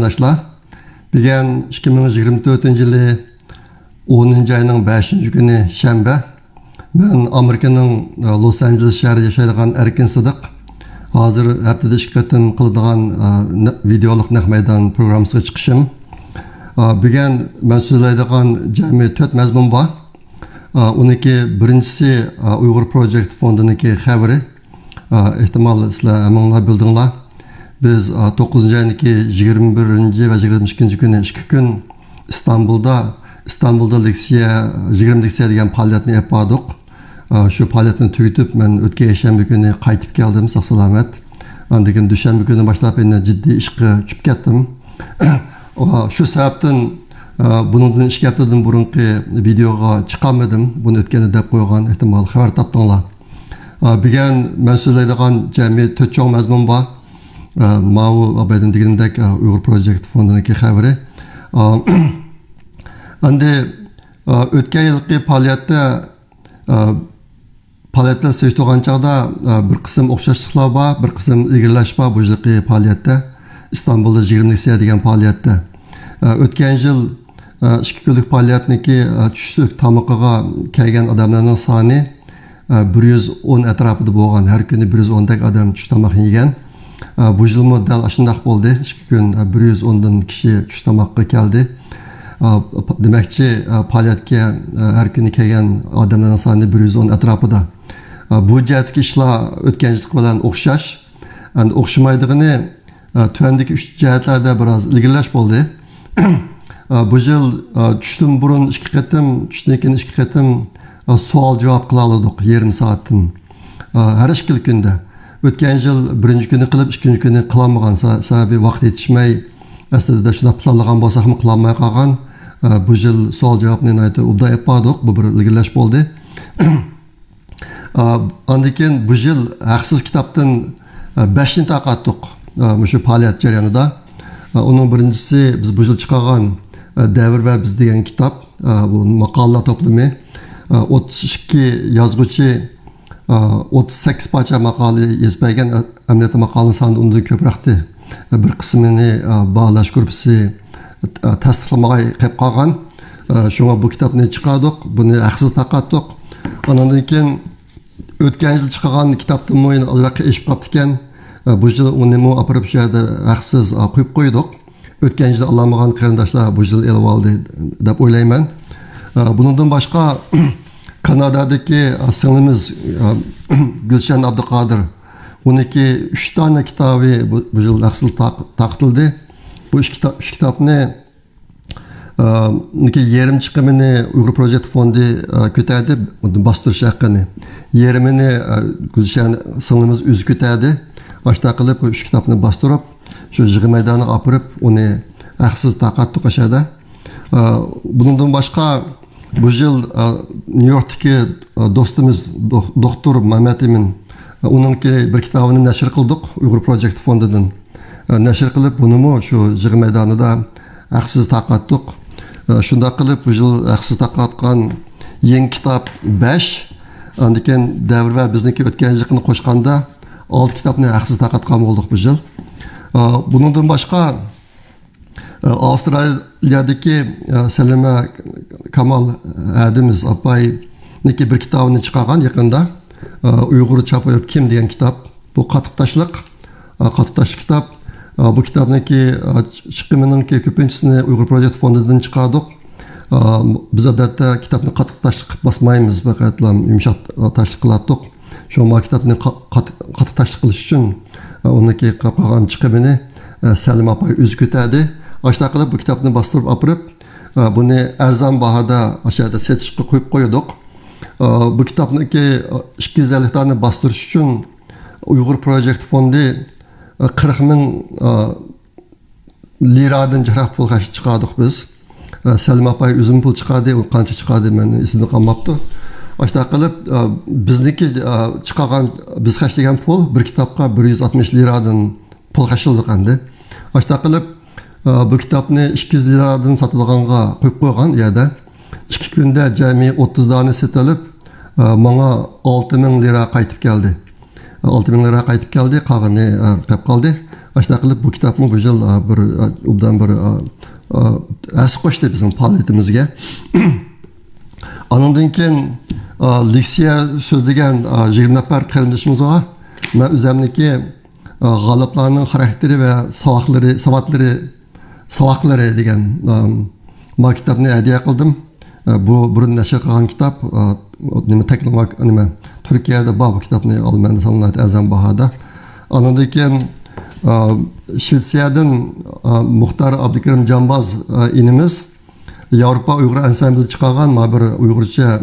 qarindoshlar. Bugun 2024 yılı 10 ayının 5 günü şembe. Ben Amerika'nın Los Angeles şehri yaşaydigan Erkin Sıdık. Hazır haftada 2 qatim qiladigan videoluk naq meydan programmasiga chiqishim. Bugun men so'zlaydigan jami 4 mazmun bor. Uniki birinchisi Uyghur Project fondiniki xabari. Ehtimal sizlar hammalar bildinglar. Biz 9 ayındaki 21 ve 22 günü 2 gün İstanbul'da leksiya 20 leksiya degan faoliyatni yapardık. Şu faoliyatni tugitib men o'tgan yakshanba kuni qaytib keldim sog' salomat. Andan dushanba kuni boshlab endi jiddiy ishga tushib ketdim. Shu sababdan bundan 2 haftadan burungi videoga chiqolmadim. Buni o'tganda deb qo'ygan ehtimol xabar topdinglar. Bugun men so'zlaydigan jami 4 cho'ng mazmun bor. Mao abaydan degandek Uyghur Project fondiniki xabari. Endi o'tgan yilgi faoliyatlar söhbət çağda bir qism o'xshashliklar bor, bir qism ilgirlash bor bu yilgi faoliyatda. İstanbulda 20 leksiya degan faoliyatda. O'tgan yil 2 kunlik faoliyatniki tushlik tamoqiga kelgan odamlarning soni 110 atrofida bo'lgan. Har kuni 110 dak odam tush tamoq yegan. Bu yil model shunday bo'ldi. 2 kun 110 dan kishi tush tamoqqa keldi. Demakchi faoliyatga har kuni kelgan odamlarning soni 110 atrofida. Bu jihatdagi ishlar o'tgan yil bilan o'xshash. Endi o'xshamaydigini tuvandagi 3 jihatlarda biroz ilgirlash bo'ldi. Bu yil tushdan burun 2 qatim, tushdan keyin 2 qatim savol javob qila oldik yarım soatdan. Har 2 kunda. O'tgan yil birinchi kuni qilib, ikkinchi kuni qilolmagan sababi vaqt yetishmay, aslida shunday planlagan bo'lsak-mi qilolmay qolgan. Bu yil savol javobni aytib ubda yapardik. Bu bir ilgirlash bo'ldi. Ondan keyin bu yil haqsiz kitobdan 5 ni taqatdik. Shu faoliyat jarayonida. Onun birincisi biz bu yil chiqargan Davr va biz degan kitob. Bu maqolalar to'plami. 32 yozuvchi 38 parça maqola yozmagan, amaliyotda maqolaning soni undan ko'proqdi. Bir qismini bağlash gruppasi tasdiqlamay qolib qolgan. Shunga bu kitobni chiqardik, buni haqsiz taqatdik. Ondan keyin o'tgan yil chiqargan kitobdan mo'yin ozroq eshib qolibdi ekan. Bu yil uni mo olib shu yerda haqsiz qo'yib qo'ydik. O'tgan yil olmagan qarindoshlar bu yil elib oldi deb o'ylayman. Bundan boshqa Kanada'daki singlimiz Gülşen Abdülkadir, uniki 3 tane kitabı bu yıl haqsiz taqtildi. Bu 3 kitapni yerim chiqimini Uyghur Project fondi ko'tardi, bostirish haqqini. Yerimini Gülşen singlimiz o'zi ko'tardi. Ashta qilib bu 3 kitapni bostirib, shu yig'i maydoniga olib, uni haqsiz taqatdik o'shada. Bundan boshqa bu yıl New York'taki dostumuz Doktor Mehmet Emin onunki bir kitabını nashr qildik Uyghur Project fondidan. Nashr qilib bunu şu yig'i maydonida haqsiz taqatdik. Shunda qilib bu yil haqsiz taqatgan yangi kitob 5. Ondan keyin Davr va bizniki o'tgan yilni qo'shganda 6 kitobni haqsiz taqatgan bo'ldik bu yil. Bundan boshqa Avustralya'daki Selime Kamal Adimiz apay'niki bir kitabını çıkargan yakında. Uyghur Çapayıp Kim degan kitap. Bu qatıqtaşlık kitap. Bu kitabniki chiqiminiki ko'pinchisini Uyghur Project fondidan chiqardik. Biz odatda kitobni qatıqtaşlık basmaymiz, faqat yumshoq tashliq qilardik. Shu kitobni qatıqtaşlık qilish uchun uniki qolgan chiqimini Salim apay o'zi ko'tardi. Ashta qilib bu kitobni bostirib olib, buni arzon bahada aşağıda setishga qo'yib qo'ydik. Bu kitobniki 250 tane bostirish uchun Uyghur Project fondi 40 ming liradan jiroq pul chiqardik biz. Salim apay o'zim pul chiqardi, u qancha chiqardi meni esimda qolmabdi. Ashta qilib bizniki chiqargan biz xarjlagan pul bir kitobga 160 liradan pul xarjladik endi. Ashta qilib bu kitobni 200 liradan sotilganga qo'yib qo'ygan yerda 2 kunda jami 30 dona sotilib, menga 6000 lira qaytib keldi. 6000 lira qaytib keldi, qolgani qolib qoldi. Aşta qilib bu kitapni bu yıl bir obdan bir as qo'shdi bizning faoliyatimizga. Anından keyin leksiya so'zlagan 20 nafar qarindishimizga men o'zimniki g'oliblarning xarakteri va savoqlari degan ma kitobni hadiya qildim. Bu burun nashr qilgan kitap nima Turkiyada bu kitobni Almanyada so'niladi azam bahada. Anından keyin Şvetsiyadan Muhtar Abdülkerim Canbaz inimiz Avrupa Uyghur ansambli chiqargan bir Uyg'urcha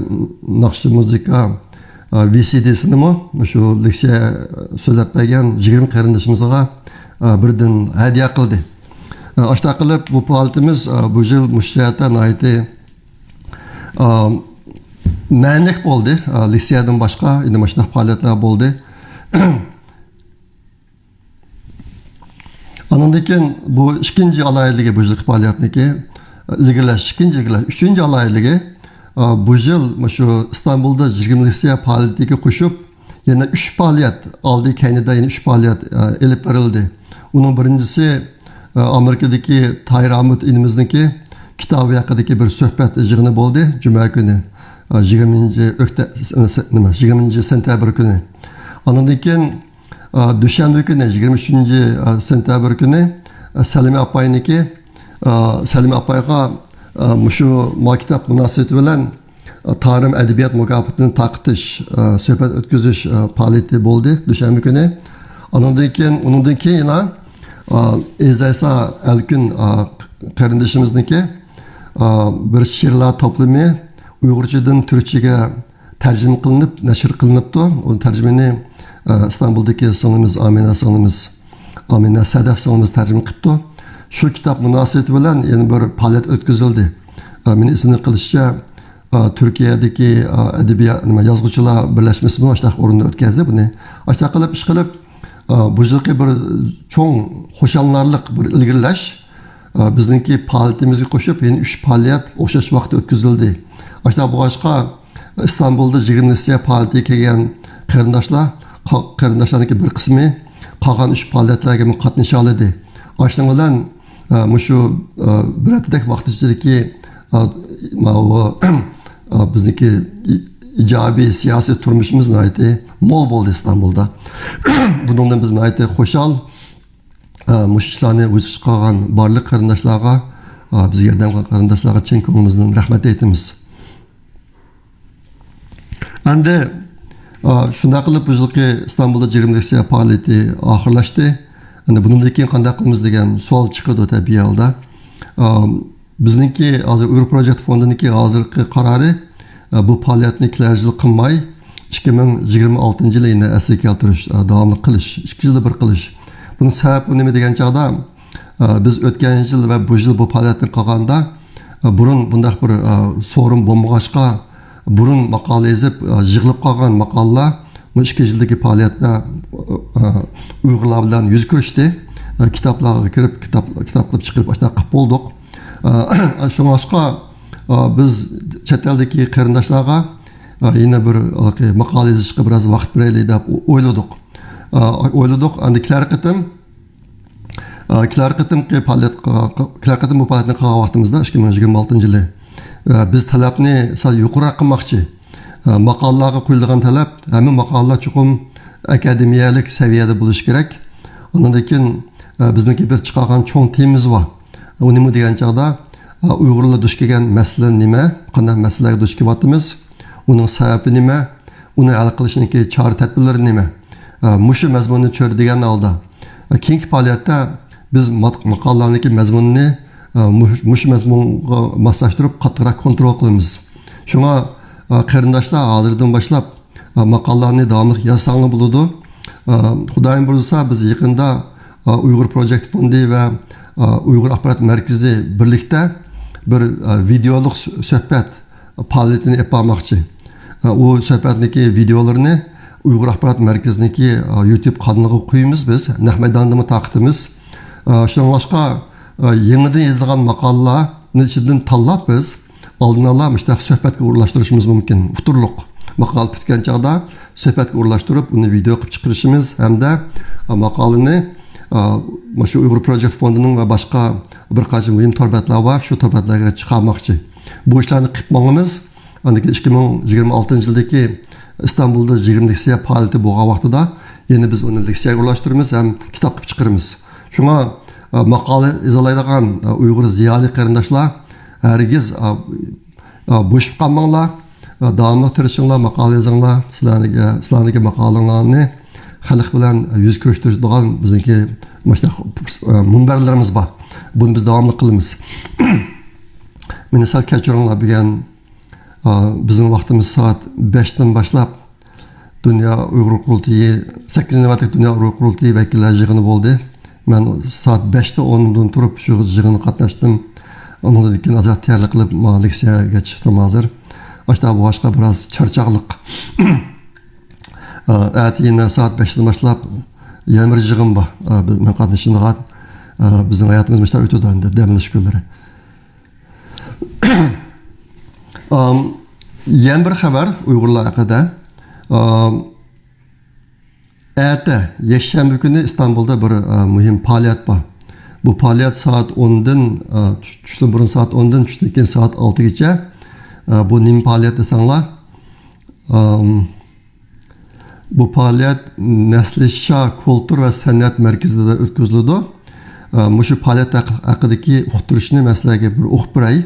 naqshi muzika VCD'sini shu leksiya so'zlab bergan 20 qarindishimizga birdan hadiya qildi. Ashta qilib bu faoliyatimiz bu yil mushtarata nayti ma'nik bo'ldi. Leksiyadan boshqa endi mana shunday faoliyatlar bo'ldi. Anından keyin bu ikinci alaylığı bu yılki faaliyetniki üçüncü alaylığı bu yıl şu İstanbul'da 20 leksiya faaliyetiga qo'shib yana 3 faaliyet aldı kendine yine 3 faaliyet elip verildi. Onun birincisi Amerika'daki Tahir Ahmet ilimizdeki kitabı haqidagi bir suhbat yig'ini bo'ldi. Cuma günü 20 sentabr günü. Anından keyin Düşenbe günü 23. sentabr günü Salime Apay'niki Salime Apay'a şu kitap münasebeti bilen Tarım Edebiyat Mukafatını taqtish söhbet ötküzüş faaliyeti bo'ldi Düşenbe günü. Onundan keyin yana Ezaysa Elkün qarindishimizniki bir she'rlar to'plami Uyg'urchadan Türkçe'ye tercüme qilinib, nashr qilinibdi. O tercümeni İstanbul'daki sonumuz Amina Sadaf sonumuz tercüme qilibdi. Şu kitap münasebeti bilen yani bir faaliyet ötküzüldü. Meni ismini qilishcha Türkiye'deki edebiyat yazgıçılar birleşmesi bunu aşağı orunda ötkazdi bunu. Aşağı qilib ish qilib bu yilki bir cho'ng xo'shanlarlik bir ilgirlash bizningki faoliyatimizga qo'shib yana 3 faoliyat o'xshash vaqtda ötküzüldü. Aşağı bu boshqa İstanbul'da 20 leksiya faoliyatiga kelgan qarindoshlarniki bir qismi qolgan 3 faoliyatlarga qatnasha oldi. Ashning bilan shu bir haftadak vaqt ichidagi bizniki ijobiy siyosiy turmushimiz mo'l bo'ldi İstanbul'da. Bundan biz xo'shal mush ishlarni o'z chiqargan barliq qarindoshlarga bizga yordam qilgan qarindoshlarga chin ko'nglimizdan rahmat aytamiz. Endi shunday qilib bu yilki İstanbul'da 20 leksiya faoliyati oxirlashdi. Endi bundan keyin qanday qilamiz degan savol chiqadi tabiiy holda. Bizningki hozir Uyghur Project Fondiniki hozirgi qarori bu faoliyatni 2 yil qilmay 2026 yilini asliga keltirish, davomli qilish, 2 yilda bir qilish. Bunun sababi nima degan chog'da biz o'tgan yil va bu yil bu faoliyatni qilganda burun bunday bir so'rim bo'lmag'achqa burun maqola yozib yig'ilib qolgan maqolalar bu 2 yildagi faoliyatda Uyg'urlar bilan yuz ko'rishdi. Kitoblarga kirib kitoblar chiqarib qilib bo'ldik. Shunga boshqa biz chet eldagi qarindoshlarga yana bir maqola yozishga biroz vaqt beraylik deb o'yladik. Endi ikki qatim bu faoliyatni qilgan vaqtimizda 2026 yili biz talabni sal yuqori qilmoqchi. Maqolalarga qo'yilgan talab hamma maqolalar chuqur akademiyalik saviyada bo'lishi kerak. Undan keyin bizniki bir chiqargan cho'ng temamiz bor. U nima degan chog'da Uyg'urlar duch kelgan masala nima, qanday masalaga duch kelyapmiz, uning sababi nima, uni hal qilishning chora-tadbirlari nima. Mushu mazmunni cho'rdigan holda keyingi faoliyatda biz maqolalarning mazmunini mushu mazmunga moslashtirib qattiqroq kontrol qilamiz. Shunga qarindoshlar hozirdan boshlab maqolalarni davomli yozsanglar bo'ladi. Xudoyim bo'lsa biz yaqinda Uyg'ur Project Fondi va Uyg'ur Axborot Markazi birlikda bir videolik suhbat faoliyatini yapmoqchi. U suhbatniki videolarini Uyg'ur Axborot Markaziniki YouTube kanaliga qo'yamiz biz. Nahmaydonda taqdimiz. Shundan boshqa yangidan yozilgan maqolalarni ichidan tanlab biz oldin ola mushtaq suhbatga o'rlashtirishimiz mumkin. Futurliq maqol bitgan chog'da suhbatga o'rlashtirib uni video qilib chiqarishimiz hamda maqolani Şu Uyghur Project Fondu'nun ve başka birkaç mühim torbatlar var. Şu torbatlarga çıkarmakçı. Bu işlerini qilib 2026 yıldaki İstanbul'da 20 leksiya faaliyeti boğa vaxtida yeni biz onu leksiyaga ulaştırırız hem kitap qilib chiqaramiz. Şuna maqala izolaydigan Uyghur ziyoli qarindoshlar hergiz bo'shib qolmanglar, davomli tirishinglar, maqala yozinglar, sizlarniki maqalalarni xalq bilan yuz ko'rsatadigan bizniki munbarlarimiz bor. Buni biz davomli qilamiz. Meni sal kechiringlar degan bizim vaxtimiz saat 5'ten başlap Dünya Uyghur Qurultayı 8. navbatlik Dünya Uyghur Qurultayı vakillar yig'ini bo'ldi. Men saat 5'te 10'dan turib shu yig'inga qatnashdim. Ondan keyin azat tayyorlik qilib leksiyaga chiqdim hozir. Başta bu boshqa biroz charchoqliq. Yine saat 5'ten başlap yana bir yig'in bor. Men qatnashadigan bizning hayotimiz mana o'tadi endi demlash kunlari. Yan bir xabar Uyg'urlar haqida. Yakshanba kuni İstanbul'da bir mühim faaliyat bor. Bu faaliyat saat 10'dan tushdan burun saat 10'dan tushdan keyin saat 6gacha. Bu nima faaliyat desanglar? Bu faaliyat Nesli-Shah Kultur ve San'at Merkezi'de o'tkaziladi. Şu faaliyat haqidagi uqtirishni maslaga bir o'qib beray.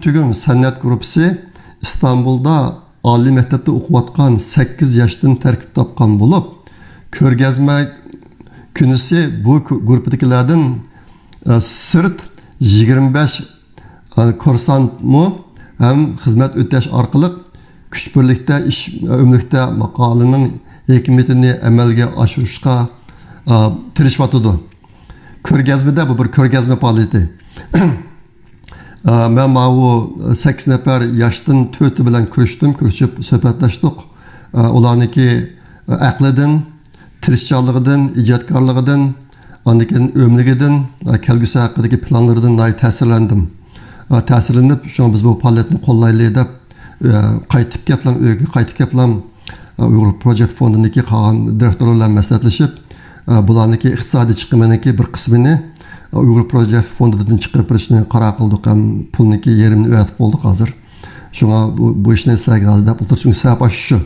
Tügüm san'at gruppasi İstanbul'da oliy maktabda o'qiyotgan 8 yoshdan tarkib topgan bo'lib, ko'rgazma kunisi bu guruhdagilardan sirt 25 kursantmi ham xizmat o'tash orqali kuch birlikda ish o'mlikda maqolaning hikmatini amalga oshirishga tirishyotdi. Ko'rgazmada bu bir ko'rgazma faoliyati. Ben bu 8 nefer yaştan 4 bilen kuruşup söhbetleştik. Olaniki aqlidan, tirishchanligidan, ijodkorligidan, ondan ömrügidan, kelgusi haqidagi planlardan ta'sirlandim. Ta'sirlanib, şu biz bu faoliyatni qo'llaylik deb qaytib keldim. Uyghur Project Fondu'ndaki qolgan direktorlar maslahatlashib, bularniki iqtisodiy chiqiminiki bir qismini Uyghur Project Fondu'dan çıkarıp işini qara qildik, ham pulniki yerimni o'yatib bo'ldik hozir. Shunga bu ishni sizlarga hozir deb o'tirishim sabab shu.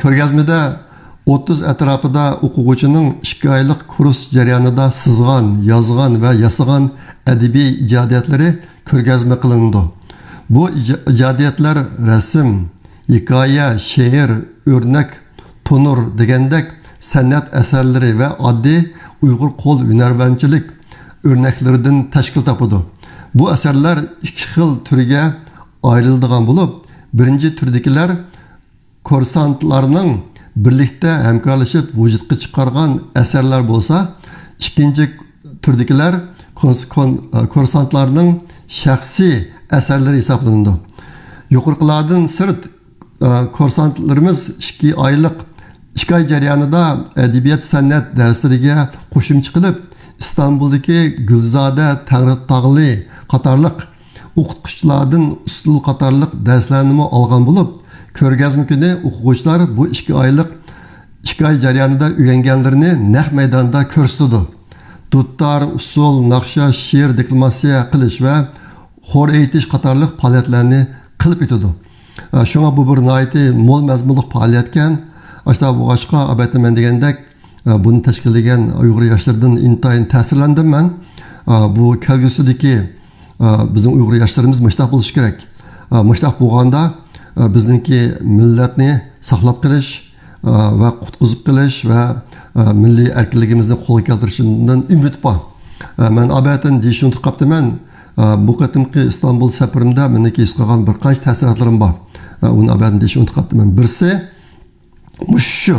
Ko'rgazmada 30 atrofida o'quvchining 2 oylik kurs jarayonida sizgan, yozgan va yasagan adabiy ijodiyatlari ko'rgazma qilindi. Bu ijodiyatlar rasm, hikoya, she'r, o'rnak, tonur degandek san'at asarlari va oddiy Uyghur qo'l hunarvanchilik örneklerinden tashkil topadi. Bu eserler 2 xil turga ayrıladigan bo'lib, birinchi turdagilar kursantlarning birlikda hamkorlashib vujudga chiqargan eserler bo'lsa, ikkinchi turdagilar kursantlarning shaxsiy eserleri hisoblanadi. Yuqoriqilardan sirt kursantlarimiz 2 oylik 2 ay jarayonida adabiyot san'at darslariga qo'shimcha qilib, İstanbul'daki Gulzade Tag'li qatorliq o'qituvchilardan usul qatorliq darslarni olgan bo'lib, ko'rgazma kuni o'quvchilar bu 2 oylik 2 ay jarayonida o'rganganlarini naq maydonda ko'rsatdi. Duttar, usul, naqsha, she'r, deklamatsiya qilish va xor aytish qatorliq faoliyatlarni qilib o'tadi. Shunga bu bir nihoyatda mo'l mazmunli faoliyat ekan. Aşta bu aşka abetim degandek bunu teşkil eden Uyghur yaşlarından intayin ta'sirlandim ben. Bu kelgusideki bizim Uyghur yaşlarımız müştaq buluş gerek. Müştaq bo'lganda bizniki milletni saqlab qilish va qutqizib qilish va milliy erkinligimizni qo'lga keltirishdan umid bor. Men abetin deyishni unutib qolibman. Bu qatimki İstanbul safarimda meniki his qilgan bir qancha ta'sirotlarim bor. Uni abetin deyishni unutib qolibman. Birisi şu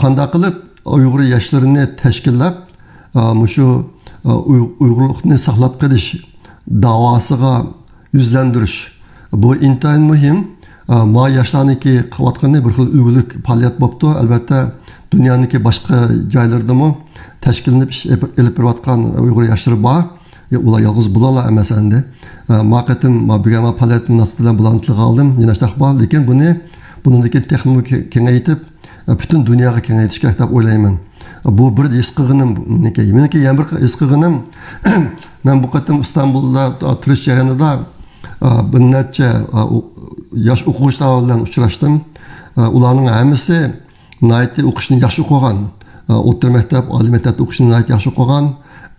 qanday qilib Uyghur yoshlarni tashkillab shu Uyg'urlikni saqlab qolish davosiga yuzlantirish. Bu intayin muhim. Ma yoshlarniki qilayotgani bir xil ulgulik faoliyat bo'libdi. Albatta dunyoniki boshqa joylardami tashkillanib ish olib berayotgan Uyg'ur yoshlar bor. Ular yolg'iz bo'lar emas endi. Ma qatim bu faoliyat munosabati bilan bilan tilga oldim. Yana shtaq bor, lekin buningdagi texnik kengaytib butun dunyoga kengaytirish kerak deb o'ylayman. Bu bir his qilganim meniki yana bir his qilganim men bu qatim Istanbulda turish jarayonida bir necha yosh o'quvchilar bilan uchrashdim. Ularning hammasi nihoyatda o'qishni yaxshi o'qigan, o'rta maktab, oliy maktabda o'qishni nihoyatda yaxshi o'qigan,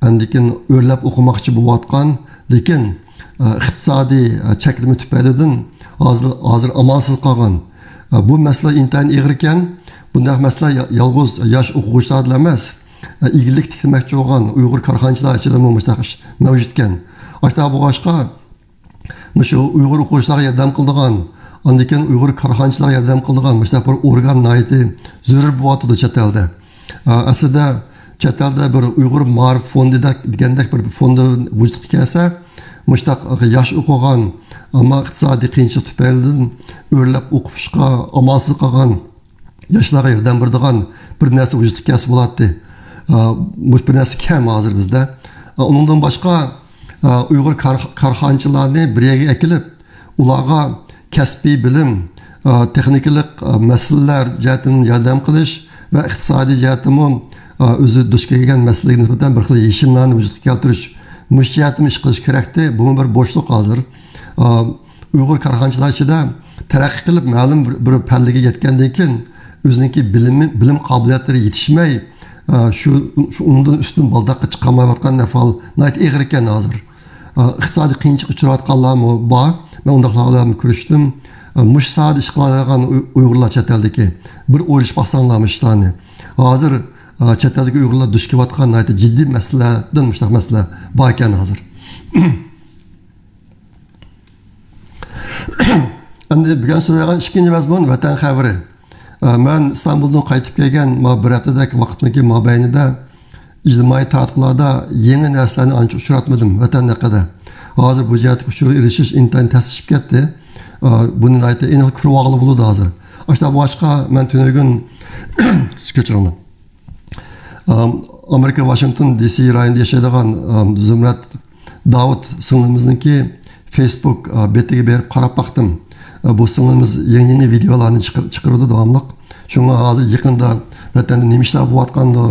andikin o'rlab o'qimoqchi bo'layotgan, lekin iqtisodiy cheklama tufaylidan hozir amalsiz qolgan. Bu masala intayin ig'ir ekan. Bunday masala yolg'iz yosh o'quvchilar emas, ig'lik tikilmoqchi bo'lgan Uyg'ur korxonachilar ichida mavjud ekan. Ashta bo'lg'achqa shu Uyg'ur o'quvchilarga yordam qiladigan, andikin Uyg'ur korxonachilarga yordam qiladigan bir organ nihoyatda zarur bo'lyapti chet elda. Aslida chet elda bir Uyg'ur ma'rif fondi degandek bir fondi vujudga kelsa, mushtaq yosh o'qigan, ammo iqtisodiy qiyinchilik tufaylidan o'rlab o'qishga amalsiz qolgan yoshlarga yordam beradigan bir narsa vujudga kelsa bo'ladi. Bu bir narsa kam hozir bizda. Undan boshqa Uyg'ur korxonachilarni bir yerga akilib, ularga kasbiy bilim, texnikalik masalalar jihatdan yordam qilish va iqtisodiy jihatdan o'zi duch kelgan masalaga nisbatan bir xil yechimlarni vujudga keltirish, mushtiyatim ish qilish kerakdi. Bu bir bo'shliq hozir. Uyg'ur korxonachilar ichida taraqqiy qilib ma'lum bir pallaga yetgandan keyin o'ziniki bilim qobiliyatlari yetishmay shu undan ustun baldaqqa chiqamayotgan nafal nayt ig'ir ekan hozir. Iqtisodiy qiyinchilik uchrayotganlar bor. Men undaqlar bilan ko'rishdim. Mush soat ish qiladigan Uyg'urlar chet eldagi bir o'ylash bosanglarmi ishlarni. Hozir chet eldagi Uyg'urlar duch kelayotgan nayt jiddiy masaladan mushtaq masala bor ekan hozir. Endi bugun so'ragan ikkinchi mazmun vatan xabari. Men Istanbuldan qaytib kelgan bir haftadagi vaqtniki mobaynida ijtimoiy tarmoqlarda yangi narsalarni ancha uchratmadim vatan haqida. Hozir bu jihatga uchirib erishish intayin tasishib ketdi. Buni aytib eng kurvog'li bo'ladi hozir. Ashta boshqa men tunugun kechiringlar. Amerika Washington DC rayonida yashaydigan Zumrat Davud singlimizniki Facebook betiga berib qarab baqdim. Bu singlimiz yangi videolarni chiqardi davomli. Shunga hozir yaqinda vatanda nima ishlar bo'layotgandi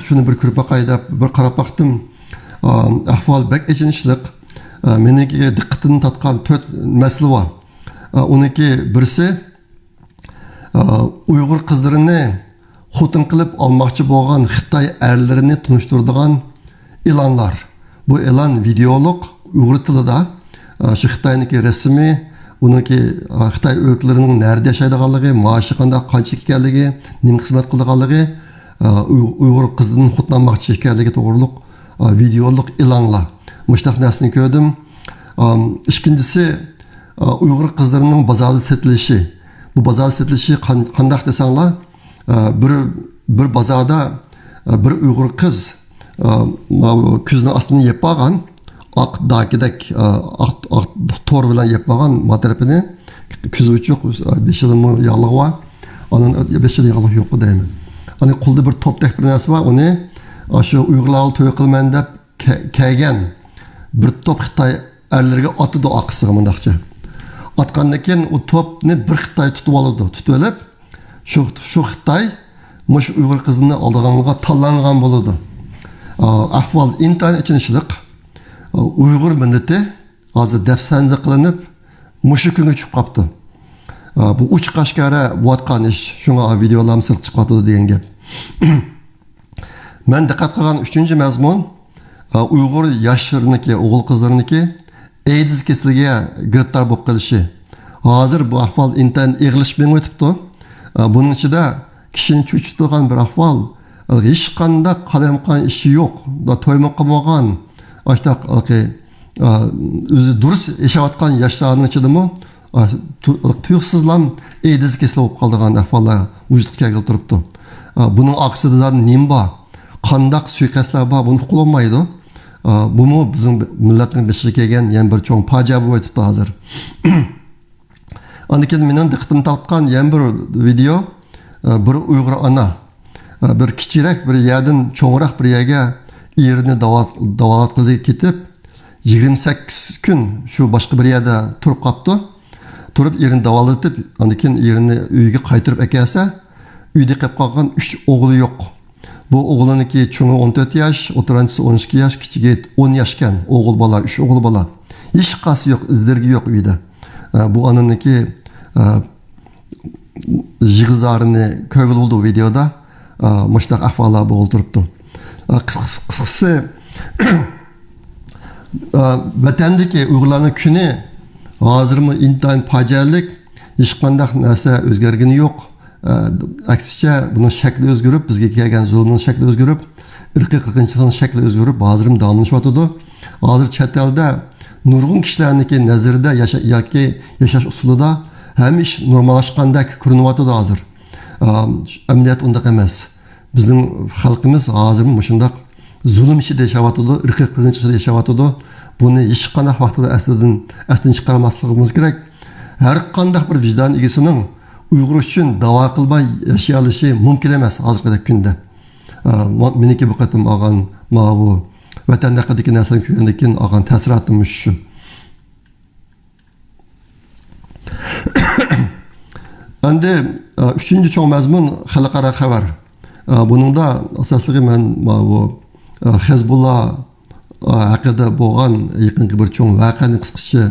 shuni bir ko'rib baqay deb bir qarab baqdim. Ahvol bak echinishliq. Meniki diqqatini tortgan 4 masala bor. Uniki birisi Uyg'ur qizlarini xotin qilib olmoqchi bo'lgan Xitoy erlarini tunishtiradigan e'lonlar. Bu e'lon videoliq Uyg'ur tilida shu Xitoyniki rasmiy uniki Xitoy o'lkalarining nerede yashaydiganligi, maoshi qancha ekanligi, nima xizmat qiladiganligi, Uyg'ur qizlarining xotlanmoqchi ekanligi to'g'riliq videoliq e'lonlar. Mushtaq narsani ko'rdim. Ikkinchisi Uyg'ur qizlarining bozorda setilishi. Bu bozorda setilishi qanday desanglar, bir bozorda bir Uyg'ur qiz ko'zini ostini yeb olgan, oq dakidek oq to'r bilan yeb olgan matarapini ko'zi uchuq beshilimi yog'lig'i bor. Onun beshili yog'lig'i yo'q deyman. Ani qo'lda bir topdek bir narsa bor, uni shu Uyg'urlar to'y qilman deb kelgan bir top Xitoy erlariga otdi oqisiga mundaqcha. Atgandan keyin u topni bir Xitoy tutib oldi. Tutib olib shu Xitoy mush Uyg'ur qizini oldiganga tanlangan bo'ladi. Ahvol intayin ichinishliq. Uyg'ur millati hozir dafsanda qilinib mushu kunga chiqib qopti. Bu uch qashqara bo'tgan ish. Shunga videolarni sirq chiqadi degan gap. Men diqqat qilgan 3-chi mazmun Uyg'ur yoshlarniki, o'g'il qizlarniki AIDS kasaliga giriftor bo'lib qolishi. Hozir bu ahvol intayin eg'ilishib o'tibdi. Buning ichida kishini cho'chitadigan bir ahvol, hech qanday qalamqon ishi yo'q, to'yma qilmagan, ashtaq o'zi durust yashayotgan yoshlarning ichidami tuyuqsizlam AIDS kasali bo'lib qolgan ahvollar vujudga kelib turibdi. Buning oqsida nima bor? Qandaq suiqasdlar bor, buni uqulmaydi. Bu bizim millatning beshiga kelgan yana bir cho'ng fojia bo'lib o'tibdi hozir. Andikin mening diqqatimni tortgan yana bir video, bir Uyg'ur ona bir kichikroq bir yerdan cho'ngroq bir yerga erini davolatga ketib 28 kun shu boshqa bir yerda turib qopti. Turib erini davolatib, andikin erini uyiga qaytarib akelsa, uyda qolib qolgan 3 o'g'li yo'q. Bu o'g'liniki cho'ngi 14 yosh, o'tiranchisi 12 yosh, kichigi 10 yoshkan. O'g'il bola, 3 o'g'il bola. Hech qasi yo'q, izdirgi yo'q uyda. Bu onaniki jig'izarini ko'rgil bo'ldi videoda. Mushtaq ahvollar bo'lib turibdi. Qisqasi vatandagi Uyg'urlarning kuni hozirmi intayin fojialik, hech qanday narsa o'zgargani yo'q. Aksicha buning shakli o'zgarib, bizga kelgan zulmning shakli o'zgarib, irqiy qirg'inchilikning shakli o'zgarib, hozirm davomlashyotdi. Hozir chet elda nurg'un kishilarniki nazarida yoki yashash usulida ham ish normallashgandek ko'rinyapti hozir. Amaliyat undaq emas. Bizning xalqimiz hozir shunday zulm ichida yashayapti, irqiy qirg'inchilikda yashayapti. Buni hech qanday vaqtida aslidan chiqarmasligimiz kerak. Har qanday bir vijdon egasining Uyg'ur uchun da'vo qilmay yashay olishi mumkin emas hozirgi kunda. Meniki bu qatim olgan bu vatanda haqidagi narsalarni ko'rgandan keyin olgan ta'siratim shu. Endi 3-cho'ng mazmun xalqaro xabar. Buningda asosligi men bu Hezbollah haqida bo'lgan yaqinqi bir cho'ng voqeani qisqacha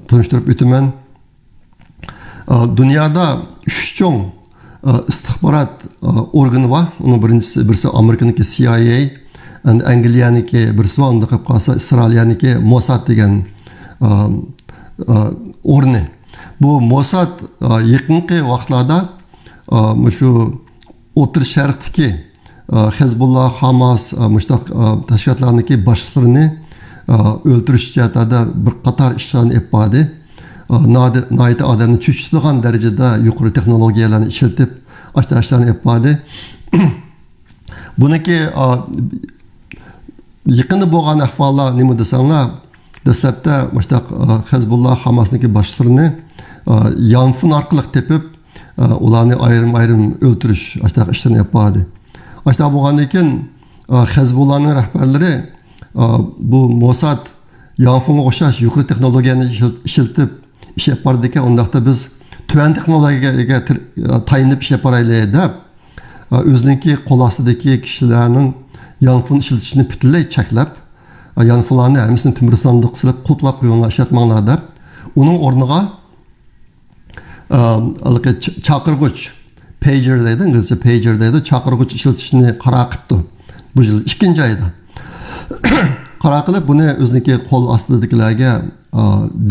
tunishtirib o'taman. Dunyoda 3 cho'ng istixborot organi bor. Uning birisi Amerikaniki CIA, Angliyaniki birisi va unda qolib qolsa Isroiliyaniki Mossad degan o'rni. Bu Mossad yaqinqi vaqtlarda shu O'tir Sharqdagi Hezbollah, Hamas mushtaq tashkilotlarniki boshliqlarini o'ltirish jihatida bir qator ishlarni olib bordi. Nayta odamni cho'chitadigan darajada yuqori texnologiyalarni ishlatib, ishlarni olib bordi. Buniki yaqinda bo'lgan ahvollar nima desanglar, dastlabda mushtaq Hezbollah, Hamasniki boshliqlarini yanfun orqali tepib, ularni ayrim o'ltirish ishlarni olib bordi. Ashta bo'lgandan keyin Hezbollahning rahbarlari bu Mossad yanfunga o'xshash yuqori texnologiyani ishlatib ish olib bordi ekan, undaqda biz tuvan texnologiyaga tayinib ish olib boraylik deb o'ziniki qo'l ostidagi kishilarning yanfun ishlatishini butunlay cheklab, yanfunlarni hammasini timir sandiq silib qulplab qo'yinglar, ishlatmanglar deb, uning o'rniga chaqirg'ich pager deydi, inglizcha pager deydi, chaqirg'ich ishlatishni qaror qilibdi. Bu yil 2-oyda. Qaror qilib buni o'ziniki qo'l ostidagilarga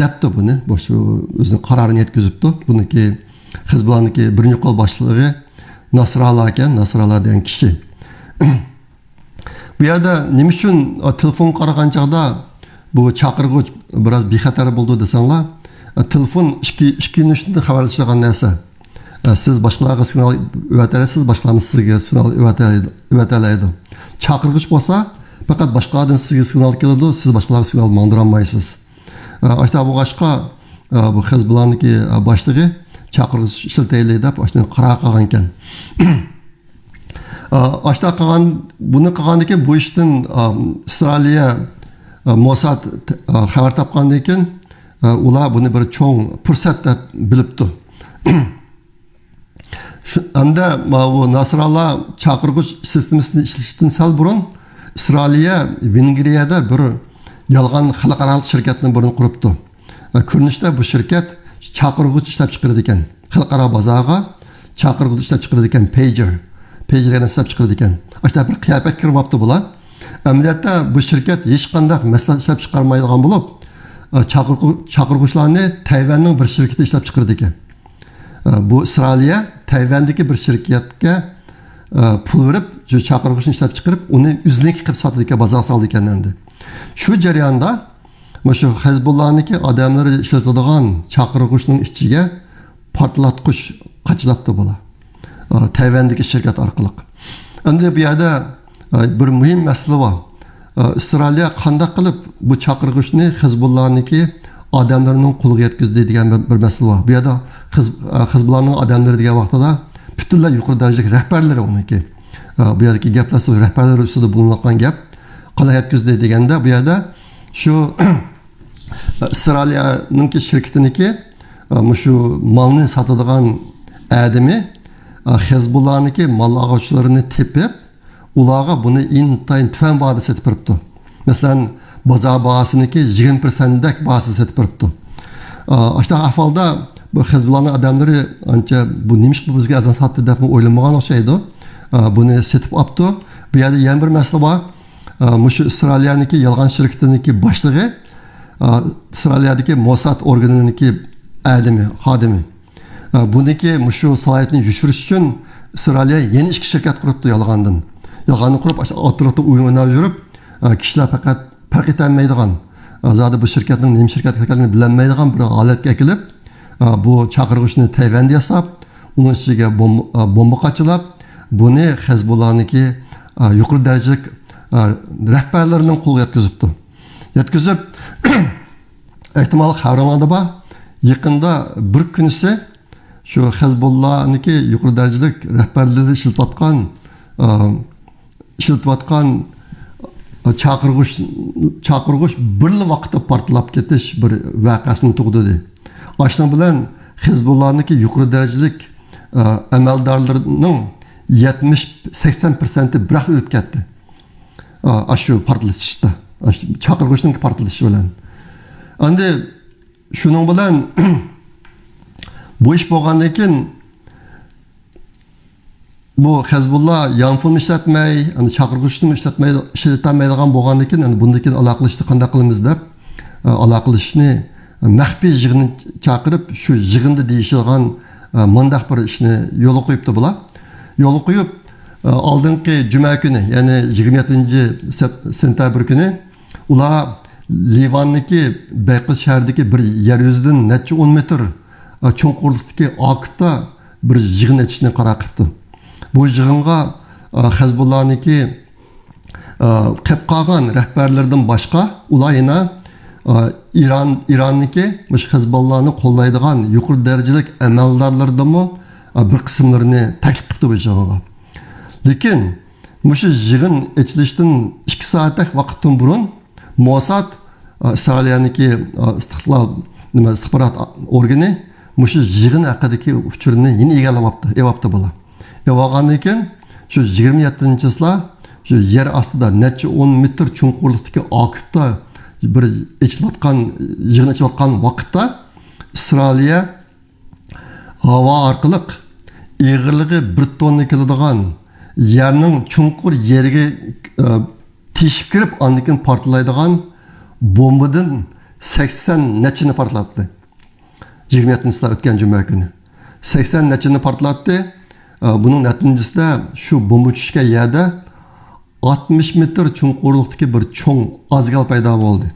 debdi buni, shu o'zining qarorini yetkazibdi. Buniki Hezbollah'niki birinchi qo'l boshlig'i Nasralloh ekan, Nasralloh degan kishi. Bu yerda nima uchun telefon qaragan chaqda bu chaqirg'ich biroz bexatar bo'ldi desanglar, telefon ikki yo'nalishda xabarlashadigan narsa. Siz boshqalarga signal o'tasiz, boshqalar sizga signal o'talaydi. Chaqirg'ich bo'lsa, faqat boshqalardan sizga signal keladi, siz boshqalarga signal mandira olmaysiz. Ashta bu boshqa bu Hezbollah'niki boshlig'i chaqirg'ich ishlataylik deb ashuni qaror qilgan ekan. Ashta buni qilgandan keyin bu ishdan Isroiliya Mossad xabar topgandan keyin ular buni bir cho'ng fursat deb bilibdi. Hamda bu Nasralloh chaqirg'ich sistemasini ishlashdan sal burun Isroiliya Vengriyada bir yolg'on xalqaro shirkatni burun quribdi. Ko'rinishda bu shirkat chaqirg'ich ishlab chiqaradi ekan. Xalqaro bozorga chaqirg'ich ishlab chiqaradi ekan, pagerlarni ishlab chiqaradi ekan. Ashta bir qiyofat kiryapti bular. Amaliyotda bu shirkat hech qanday mahsulot ishlab chiqarmaydigan bo'lib, chaqirg'uchlarni Tayvanning bir shirkati ishlab chiqardi ekan. Bu Isroiliya Tayvandagi bir shirkatga pul berib, shu chaqirg'uchni ishlab chiqarib, uni o'ziniki qilib sotdi ekan, bozor soldi ekan endi. Shu jarayonda shu Hezbollah'niki odamlari ishlatadigan chaqirg'uchning ichiga portlatqich qachlabdi bular. Tayvandagi shirkat orqali. Endi bu yerda bir muhim masala bor. Isroiliya qanday qilib bu chaqirg'uchni Hezbollah'niki odamlarning qo'liga yetkazdi degan bir masala bor. Bu yerda Hezbollah'ning odamlari degan vaqtida butunlay yuqori darajadagi rahbarlari uniki. Bu yerdagi gaplar rahbarlar ustida bo'lingan gap. Qanday yetkazdi deganda bu yerda shu Isroiliyaning shirkatiniki shu molni sotadigan odami Hezbollah'niki mal ağaçlarını tepip, ulağa bunu intayın tüfen bağda setip biripti. Mesela baza bağısıniki 20%'dek bağısı setip biripti. İşte ahvalda bu Hezbollah'ın adamları anca bu neymiş bu bizge azan sattı deyip oylamagan oxşaydı. Bunu setip aptı. Bu yerde yan bir mesele var. Muşu İsrailyaniki yalgan şirketiniki başlığı İsrailiyadaki Mossad organıniki ademi, xadimi. Buniki muşu salayetini yüşürüş için İsrailiya yeni işki şirket kuruptu yalgandan. Yalganı kurup oturukta uyumuna yürüp kişiler fakat fark etemeydigan. Zaten bu şirketin neyim şirket ekanligini bilinmeydigan bir aletga ekilip bu çakırgıçını Tayvan'da yasap, onun içine bomba kaçılap, bunu Hezbollah'niki yukarı derecelik rehberlerinin kolu yetkizipti. Yetkizip ehtimal havranlarda var. Yakında bir günüsü şu Hezbollah'niki yukarı derecelik rehberleri işiltvatkan çakırgıç bir vaqtda portlab ketish bir vaqasini tug'di. Aşnan bilan Hezbollah'niki yukarı derecelik amaldorlarining 70-80% bir o'tib ketdi. Shu portlashda, chaqirg'ichning portlashi bilan. Endi shuning bilan bu ish bo'lgandan keyin bu Hezbollah yanfon ishlatmay, chaqirg'ichni ishlatilmaydigan bo'lgandan keyin endi bundan keyin aloqalashishni qanday qilamiz deb aloqalashishni maxfiy yig'inni chaqirib shu yig'inda deyishilgan mundaq bir ishni yo'l qo'yibdi bular. Yo'l qo'yib oldingi juma kuni, ya'ni 27-sentabr kuni ular Livanniki Beqis shahridagi bir yer yuzidan necha 10 metr cho'nqurlikdagi oqibda bir yig'in etishni qaror qilibdi. Bu yig'inga Hezbollah'niki qilib qolgan rahbarlardan boshqa ular yana İran'niki Hezbollah'ni qo'llaydigan yuqori darajalik amaldorlardanmi bir qismlarini taklif qildi bu yig'inga. Lekin shu yig'in echilishdan 2 soatlik vaqtdan burun Mossad İsrailyaniki istixborot organi shu yig'in haqidagi uchurni yana egallamabdi bular. Evagandan keyin shu 27-yillar shu yer ostida necha 10 metr cho'nqurlikdagi oqibda bir ichilayotgan yig'in ichilayotgan vaqtda Isroiliya havo orqali eg'irligi 1 tonna keladigan yerning cho'nqur yeriga teshib kirib, ondan keyin portlaydigan bombadan 80 nechini portlatdi. 27-yilda o'tgan juma kuni 80 nechini portlatdi. Bunun neticesinde şu bomba tushgan yerda 60 metr cho'nqurlikdagi bir cho'ng azgal paydo bo'ldi.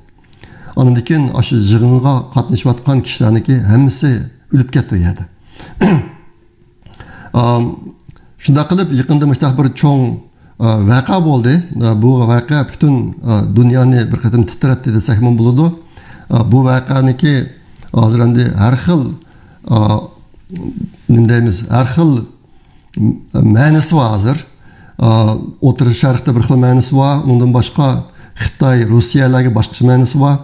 Ondan keyin shu yig'inga qatnashayotgan kishilarniki hammasi o'lib ketdi u yerda. Shunday qilib yaqinda mushtaq bir cho'ng vaqa bo'ldi. Bu vaqa butun dunyoni bir qatim titratdi desak ham bo'ladi. Bu vaqaniki hozir endi har xil nima deymiz, har xil ma'nosi var hozir. O'rta Sharqda bir xil ma'nosi var. Undan boshqa Xitoy, Rossiyalarga boshqa ma'nosi var.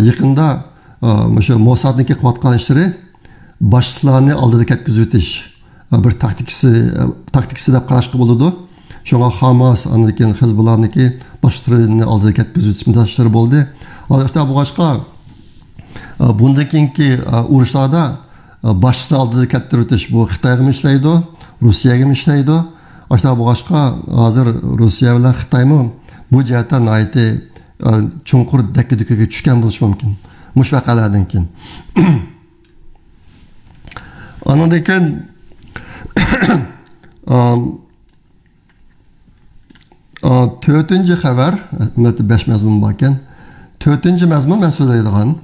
Yaqinda o'sha Mossadniki qilayotgan ishlari boshliqlarni oldida ketkizib o'tish bir taktikasi deb qarashga bo'ladi. Shunga Hamas, undan keyin Hezbollah'niki boshliqlarini oldida ketkizib o'tish mutaxassislari bo'ldi. Hozirda bu boshqa bundan keyingi urushlarda boshliqni oldida ketkizib o'tish bu Xitoyga ishlaydi, Rossiyaga ishlaydi. Aşağı bu başqa hozir Rossiya bilan Xitoymi bu jihatdan aytdi chunqur dakka-dukkaga tushgan bo'lishi mumkin. Mush vaqalardan keyin. Ondan keyin 4-chi xabar, 5 mazmun bor ekan. 4-chi mazmun men so'zlaydigan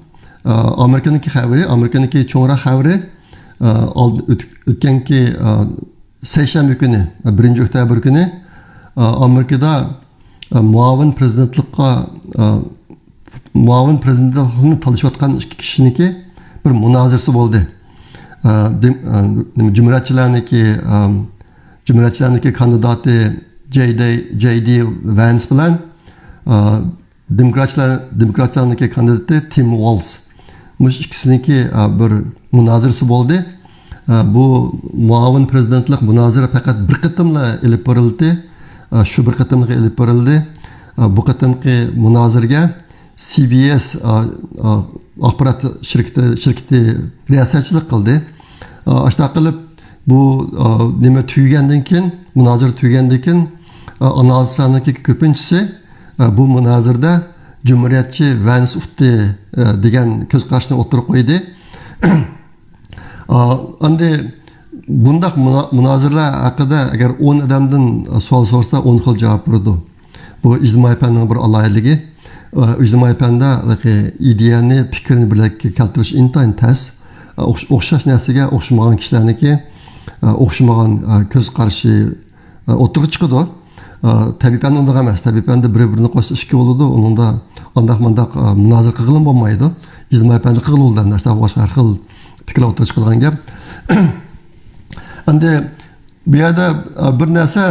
Amerikaniki xabari, Amerikaniki cho'ngroq xabari o'tganki seshanba kuni 1-oktyabr kuni Amerikada muavin prezidentlikni talashayotgan ikki kishiniki bir munozirasi bo'ldi. Cumhuriyatchilarniki kandidati J.D. Vance bilan demokratlarniki kandidati Tim Walz. Mush ikkisiniki bir munozirasi bo'ldi. bu muavin prezidentlik münazara faqat bir qitimla elib borildi. Shu bir qitimga elib borildi. Bu qitimki münazirga CBS axborot shirkati riyosatchilik qildi. Ashta qilib bu nima tugagandan keyin, münazir tugagandan keyin analizlarniki ko'pinchisi bu münazirda Cumhuriyetçi Vance Ufti degan ko'z qarashni o'tirib qo'ydi. Endi bundaq münazirlar haqida agar 10 odamdan savol sorsa 10 xil javob beradi. Bu ijtimoiy fanning bir alohidligi. Ijtimoiy fanda ideyani, fikrini birlikka keltirish intayin tez. O'xshash narsaga o'xshamagan kishilarniki o'xshamagan ko'z qarashi o'tirib chiqadi. Tabiiy fan unday emas. Tabiiy fanda bir-birini qo'shsa ikki bo'ladi. Uningda andaq-mandaq münazir qilib bo'lmaydi. Ijtimoiy fanda qililgan narsa boshqa har xil fikirlar o'tirib chiqilgan gap. Endi bu yerda bir narsa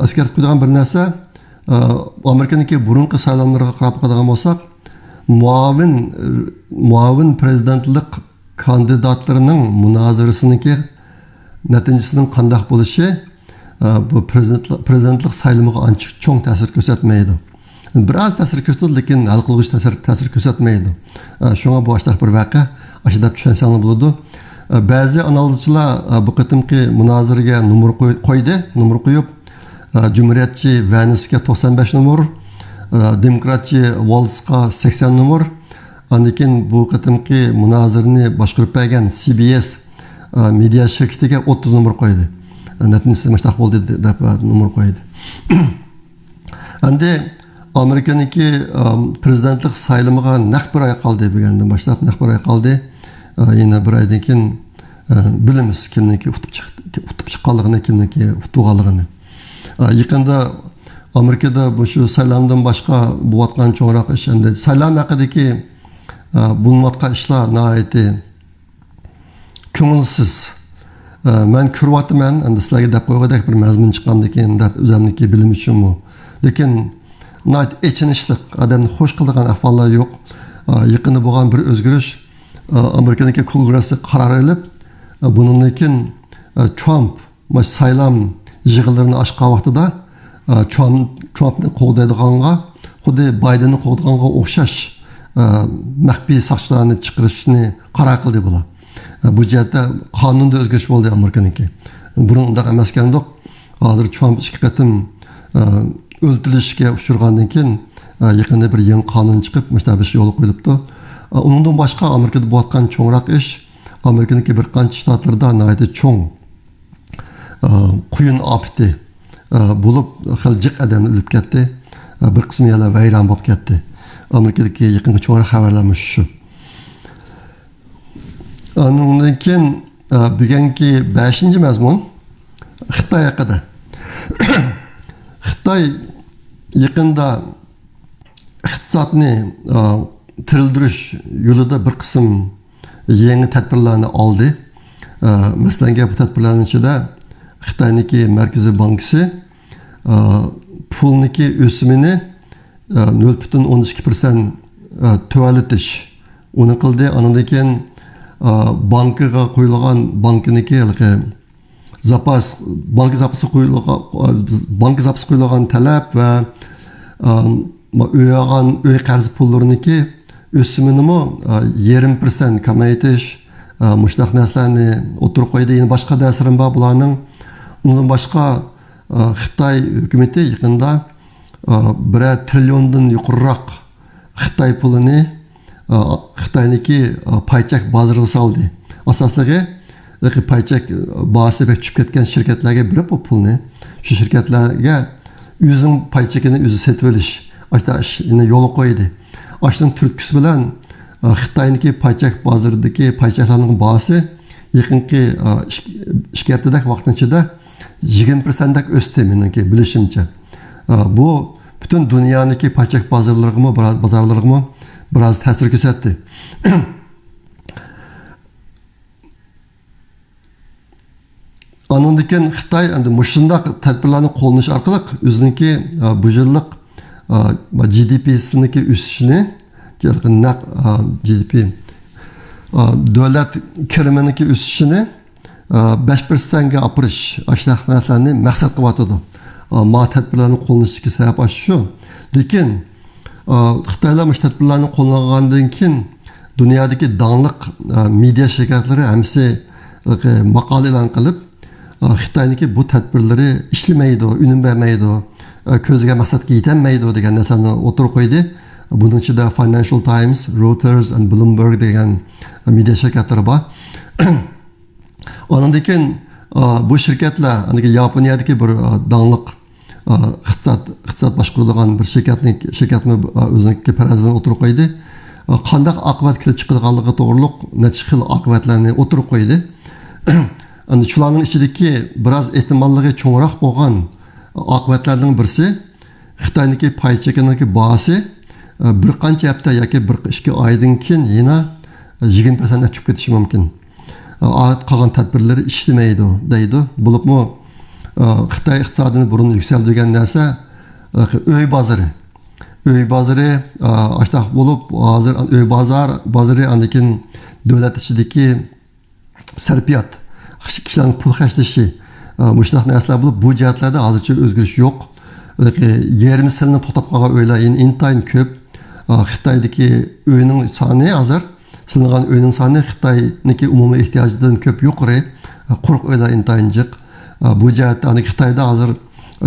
askartib qo'ygan bir narsa Amerikaniki burunqi saylovlarga qarab qolgan bo'lsak, muavin prezidentlik kandidatlarining munozirasiniki natijasining qanday bo'lishi bu prezidentlik sayloviga ancha cho'ng ta'sir ko'rsatmaydi. Biroz ta'sir ko'rsatadi, lekin hal qiluvchi ta'sir ko'rsatmaydi. Shunga bu boshqa bir voqea ashadab tushunsangiz bo'ladi. Ba'zi analizchilar bu qitimki munoziraga numar qo'ydi, numar qo'yib Cumhuriyetçi Vance'ga 95 numar, Demokratçı Walz'ga 80 numar. Andikin bu qitimki munozirni boshqarib bergan CBS media shirkatiga 30 numar qo'ydi. Natijasi mashaq bo'ldi deb numar qo'ydi. Endi Amerikaniki prezidentlik sayloviga naq bir oy qoldi degandan boshlab naq bir oy qoldi. Yana bir oydan keyin bilamiz kimniki utib chiqqanligini, kimniki utganligini. Yaqinda Amerikada bu shu saylovdan boshqa bo'layotgan cho'ngroq ish endi saylov haqidagi bo'layotgan ishlar nihoyatda ko'ngilsiz. Men ko'ryapman, endi sizlarga deb qo'ygandek bir mazmun chiqqandan keyin deb o'zimniki bilim uchunmi. Lekin nihoyat echinishlik, odamni xush qiladigan ahvollar yo'q. Yaqinda bo'lgan bir o'zgarish Amerikaniki kongresi qaror qilib, bundan keyin Trump saylov yig'inlarini ochgan vaqtida Trumpni qo'llaydiganga, xuddi Baydenni qo'llaydiganga o'xshash maxfiy soqchilarni chiqarishni qaror qildi bular. Bu jihatda qonunda o'zgarish bo'ldi Amerikaniki. Burun undaq emas ekandiq. Hozir Trump ikki qatim o'ldirilishga uchragandan keyin yaqinda bir yangi qonun chiqib, mushtabish yo'l qo'yilibdi. Undan boshqa Amerikada bo'layotgan cho'ngroq ish Amerikaniki bir qancha shtatlarda nihoyatda cho'ng quyun ofati bo'lib xiljiq odamni o'lib ketdi. Bir qismi yana vayron bo'lib ketdi. Amerikadagi yaqingi cho'ngroq xabarlar shu. Undan keyin bugungi 5-mazmun Xitoy haqida. Xitoy yaqinda iqtisodni tirildirish yo'lida bir qism yangi tadbirlarni oldi. Masalan, bu tadbirlarning ichida Xitoyniki Markaziy bankisi pulniki o'simini 0.12% tuvalitish uni qildi. Undan keyin bankiga qo'yilgan bankiniki bank zapasi qo'yilgan talab va uy qarz pullariniki o'simini 0.5% kamaytirish mushtaq narsalarni o'tirib qo'ydi. Yana boshqa ta'sirim bor bularning. Undan boshqa Xitoy hukumati yaqinda 1 trilliondan yuqoriroq Xitoy pulini Xitoyniki paychak bozoriga soldi. Asosligi paychak bahosi tushib ketgan shirkatlarga berib bu pulni shu shirkatlarga o'zing paychakini o'zi sotib olish ashuni yo'l qo'ydi. Ashning turtkisi bilan Xitoyniki paychak bozoridagi paychaklarning bahosi yaqinki 2 haftadak vaqt ichida 20% dak o'sdi meniki bilishimcha. Bu butun dunyoniki paychak bozorlariga biroz ta'sir ko'rsatdi. Ondan keyin Xitoy endi mushundaq tadbirlarni qo'llanish orqali o'ziniki bu yillik GDP'siniki o'sishini, GDP davlat kiriminiki o'sishini 5%ga apirish ashnaq narsalarni maqsad qilyotidi. Ma tadbirlarni qo'llanishga sabab shu. Lekin Xitoylar tadbirlarni qo'llagandan keyin dunyodagi donglik media shirkatlari hamsi maqola e'lon qilib, Xitoyniki bu tadbirlari ishlamaydi, unum bermaydi, ko'zga maqsadga yetolmaydi degan narsani o'tirib qo'ydi. Bunun ichida Financial Times, Reuters and Bloomberg degan media shirkatlari bor. Ondan keyin bu shirkatlar Yaponiyadagi bir donglik iqtisod boshqaradigan bir shirkatni o'zining parazini o'tirib qo'ydi. Qanday oqibat kelib chiqadiganligi to'g'riliq necha xil oqibatlarni o'tirib qo'ydi. Shularning ichidagi biroz ehtimolligi cho'ngroq bo'lgan oqibatlarning birisi Xitoyniki pay chekiniki bahasi bir qancha hafta yoki bir ikki oydan keyin yana 20% tushib ketishi mumkin. Qolgan tadbirlar ishlamaydi deydi. Bo'libmi Xitoy iqtisodini burun yuksaltirgan narsa uy bozori. Uy bozori ashtaq bo'lib, hozir uy bozori andikin davlat ichidagi sarfiyat, kishilarning pul xarjlashi, mushunday narsalar bo'lib, bu jihatlarda hozircha o'zgarish yo'q. Yarım yilni to'xtab qolgan uylar intayin ko'p. Xitoydagi uyning soni hozir silingan uyning soni Xitoyniki umumiy ehtiyojidan ko'p yuqori. Quruq uylar intayin jiq. Bu jihatda Xitoyda hozir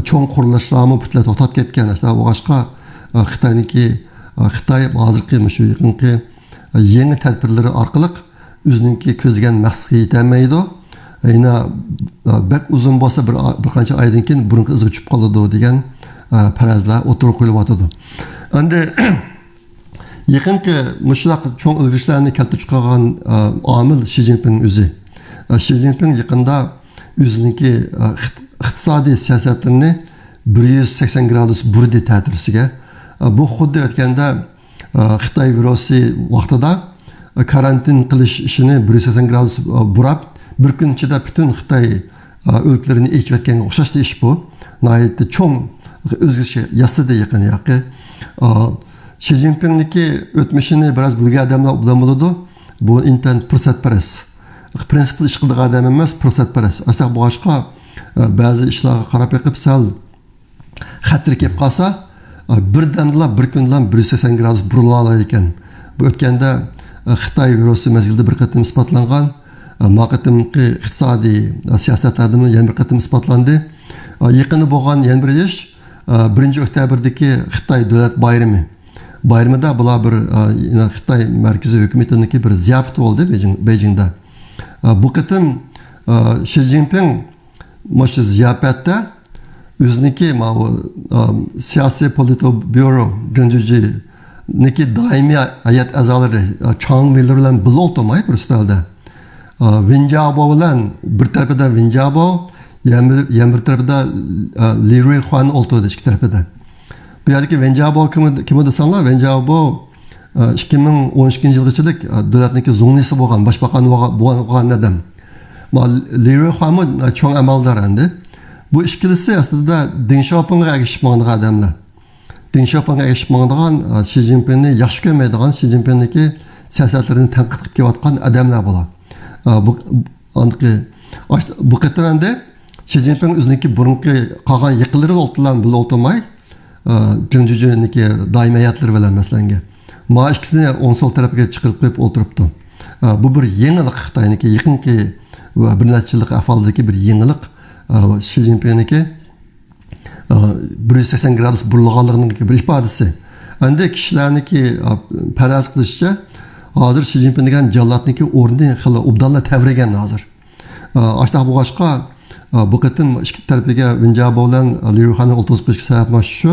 cho'ng qurilishlarni butunlay to'xtab ketgan. Boshqa Xitoy hozirgi shu yaqinqi yangi tadbirlari orqali o'zininki ko'zgan maqsadga yetolmaydi. Yana bak uzun bo'lsa bir qancha oydan keyin burunqi izga tushib qoladi degan farazlar o'tirib qo'yilyotdi. Endi yaqinqi mushunaq cho'ng o'zgarishlarni keltirib chiqargan omil Xi Jinping o'zi. Xi Jinping yaqinda o'zininki iqtisodiy siyosatlarini 180 gradus burdi ta'tirsiga. Bu xuddi o'tganda Xitoy virusi vaqtida karantin qilish ishini 180 gradus burab, bir kun ichida butun Xitoy o'lkalarini echayotganga o'xshash ish bu. Nihoyatda cho'ng o'zgarish yasadi yaqin yoqi. Xi Jinpingniki o'tmishini biroz bilgan odamlar bilan bo'ladi. Bu intan fursatparast. Prinsipli ish qiladigan odam emas, fursatparast. Aslida boshqa ba'zi ishlarga qarab yiqib sal xatir kelib qolsa, birdamla bir kundan 180 gradus burila oladi ekan. Bu o'tganda Xitoy virusi mezgilda bir qatim isbotlangan, maqatimki iqtisodiy siyosatlarda yana bir qatim isbotlandi. Yaqini bo'lgan yana bir ish 1 oktyabrdagi Xitoy davlat bayrami. Bayramda bular bir Xitoy markaziy hukumatiniki bir ziyofat bo'ldi Beijingda. Bu qatim Xi Jinping shu ziyofatda o'ziniki siyosiy politbüro Junjuji niki doimiy hay'at a'zolari Chang Miller bilan birga o'tirmay bir stolda. Wen Jiabo bilan bir tarafida Wen Jiabo, yana bir tarafida Li Ruixuan o'tirdi ikki tarafida. Bu yerdagi Wen Jiabo kim desanlar, Wen Jiabo 2012 yilgacha davlatniki zonisi bo'lgan, boshbaqan bo'lgan odam. Li Ruixuan cho'ng amaldor endi. Bu ikkilisi aslida Deng Xiaopingga ergashib mangdigan odamlar. Deng Xiaopingga ergashib mangdigan Xi Jinpingni yaxshi ko'rmaydigan, Xi Jinpingniki siyosatlarini tanqid qilib kelayotgan odamlar bo'ladi. Bu qatimda Xi Jinping o'ziniki burunqi qolgan yiqilari o'tirmay, Junjujiniki doimiyatlari bilan masalanga. Ma ikkisini o'ng sol tarafga chiqarib qo'yib o'tiribdi. Bu bir yangilik Xitoyniki, yaqinki va bir necha yillik ahvoldagi bir yangilik. Xi Jinpingniki 180 gradus burilganligining bir ifodasi. Endi kishilarniki faraz qilishicha, hozir Xi Jinping degan jallodniki o'rnini xili obdonla tavrigan hozir. Ashta bu boshqa bu qatim ikki tarafiga Wen Jiabo bilan Li Ruixuanni o'tkazib qo'yishga sabab shu.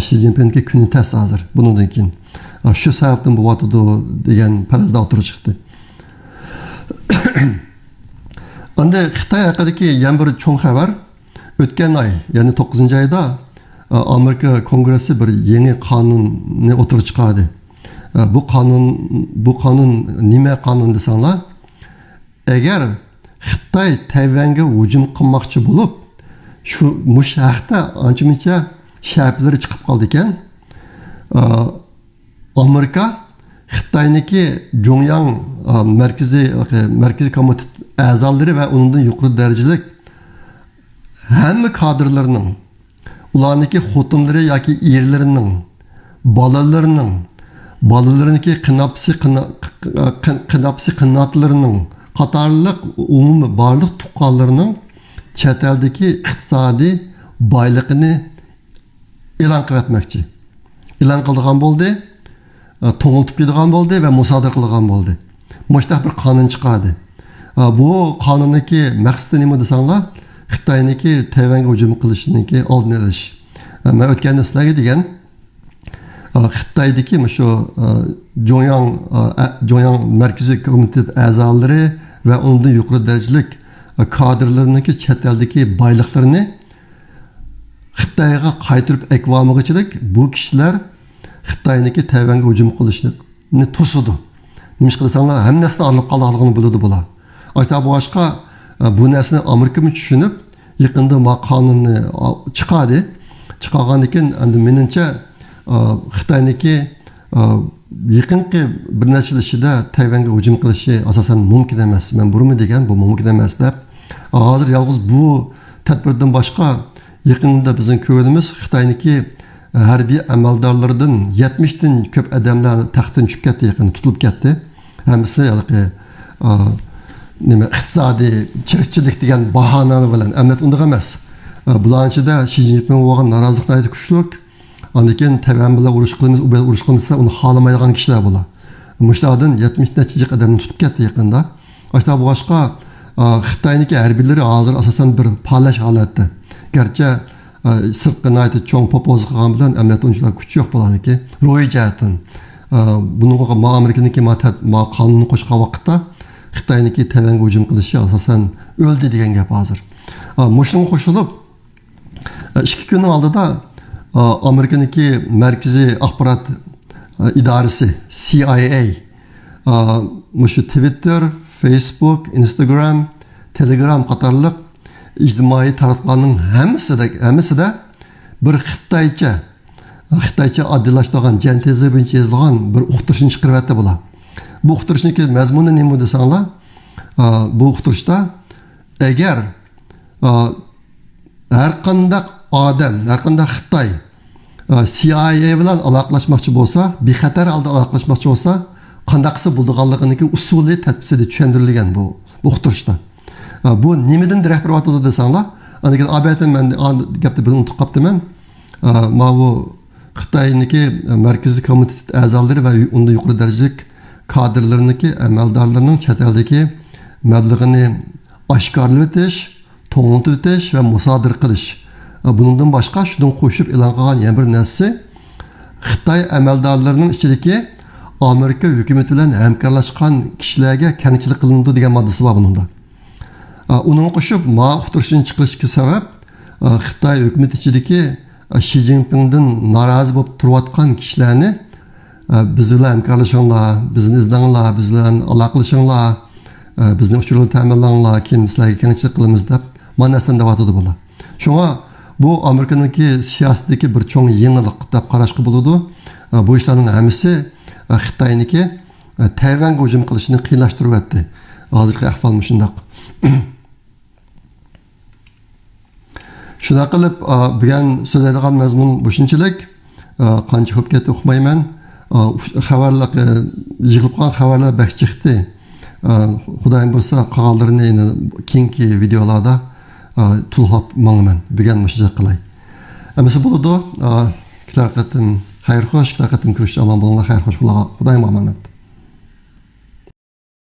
Xi Jinpingga kuni tas hozir. Bundan keyin shu sababdan bo'lyotdi degan farazda o'tirib chiqdi. Endi Xitoy haqidagi yana bir cho'ng xabar o'tgan oy, ya'ni 9-oyda Amerika Kongressi bir yangi qonunni o'tirib chiqardi. Bu qonun nima qonun desanglar, agar Xitoy Tayvanga hujum qilmoqchi bo'lib, shu haqda ancha shartlari chiqib qoldi ekan, Amerika Xitoyniki Jongyang markaziy komitet a'zolari va undan yuqori darajalik hamma kadrlarning ularniki xotinlari yoki erlarining bolalarniki qinapsi qinotlarining qatorliq umumiy barliq tuqqanlarining chet eldagi iqtisodiy boyligini e'lon qilayotmoqchi. E'lon qilgan bo'ldi, to'ngiltib ketgan bo'ldi va musodara qilgan bo'ldi. Mushtaq bir qonun chiqadi. Bu qonunniki maqsadi nima desanglar, Xitoyniki Tayvanga hujum qilishniki oldini olish. Men o'tganda sizlarga degan Xitoydagi shu Jongyang markaziy komitet a'zolari va undan yuqori darajalik kadrlarniki chet eldagi boyliklarini Xitoyga qaytirib ekvamig'ichilik bu kishilar Xitoyniki Tayvanga hujum qilishni to'sidi. Nima qilsanglar hammasini olib qolganligini biladi bular. Ayta boshqa bu narsani Amerika tushunib yaqinda ma qonunni chiqadi. Chiqargan ekan endi menimcha Xitoyniki yaqinqi bir necha yil ichida Tayvanga hujum qilishi asosan mumkin emas. Men burmi degan bu mumkin emas deb. Hozir yolg'iz bu tadbirdan boshqa yaqinda bizning ko'rimiz Xitoyniki harbiy amaldorlardan 70 dan ko'p odamlar taxtdan tushib ketdi, yaqin tutilib ketdi. Hammasi nima iqtisodiy chirchilik degan bahona bilan amat unday emas. Bularchida Xi Jinping bo'lgan norozilikni kuchlik. Ondan Tayvan bilan urush qilmasa uni xohlamaydigan kishilar bular. Mushlardan 70 necha odamni tutib ketdi yaqinda. Boshqa boshqa Xitoyniki harbiylari hozir asosan bir parlash holatda. Garchi sirtqi naytı cho'ng popoz qilgan bilan amaliyot o'yinchilar kuch yo'q bo'ladiki, ro'y jihatdan bunga Amerikaniki ma qonunni qo'shgan vaqtda Xitoyniki Tayvanga hujum qilishi asosan o'ldi degan gap hozir. Mushunga qo'shilib 2 kunning oldida Amerikaniki markaziy axborot idorasi CIA mushu Twitter, Facebook, Instagram, Telegram qatorliq ijtimoiy tarmoqlarning hammasida bir Xitoycha oddillashtirgan jan tezi bo'yicha yozilgan bir uqtirishni chiqaryapti bular. Bu uqtirishniki mazmuni nima desanglar, bu uqtirishda agar har qanday odam, har qanday Xitoy CIA bilan aloqalashmoqchi bo'lsa, bexatar holda aloqalashmoqchi bo'lsa, qanday qilsa bo'lganligini usuli tadbisida tushuntirilgan bu uqtirishda. Bu nimadan darak beryapti desanglar, aniq abayatan men gapni bir unutib qolibman. Ma bu Xitoyniki markaziy komitet a'zolari va unda yuqori darajalik kadrlarniki amaldorlarning chet eldagi mablag'ini oshkorlab o'tish, to'g'ri o'tish va musodara qilish. Bundan boshqa shundan qo'shib e'lon qilgan yana bir narsa Xitoy amaldorlarining ichidagi Amerika hukumati bilan hamkorlashgan kishilarga kamchilik qilindi degan moddasi bor bunda. Onun qo'shib ma uqtirishni chiqarishga sabab Xitoy hukumati ichidagi Xi Jinpingdan norozi bo'lib turayotgan kishilarni biz bilan hamkorlashinglar, bizni izlanglar, biz bilan aloqalashinglar, bizni uchurlarni ta'minlanglar, kim sizlarga kamchilik qilamiz deb mana narsani deyotdi bular. Shunga bu Amerikaniki siyosatdagi bir cho'ng yangilik deb qarashga bo'ladi. Bu ishlarning hammasi Xitoyniki Tayvanga hujum qilishni qiyinlashtiryapti. Hozirgi ahvol shunday. Shuna qilib bugun so'zlaydigan mazmun bu shunchalik. Qancha ko'p ketib o'qimayman. Xabarlar yig'ilib qolgan xabarlar bak chiqdi. Xudoyim bo'lsa qolganlarini keyingi videolarda tulhab mangman. Bugun mushajja qilay. Amasi bo'ladi. Kilar qatim xayr xo'sh, kilar qatim ko'rish omon bo'linglar, xayr xo'sh bo'linglar. Xudoyim omonat.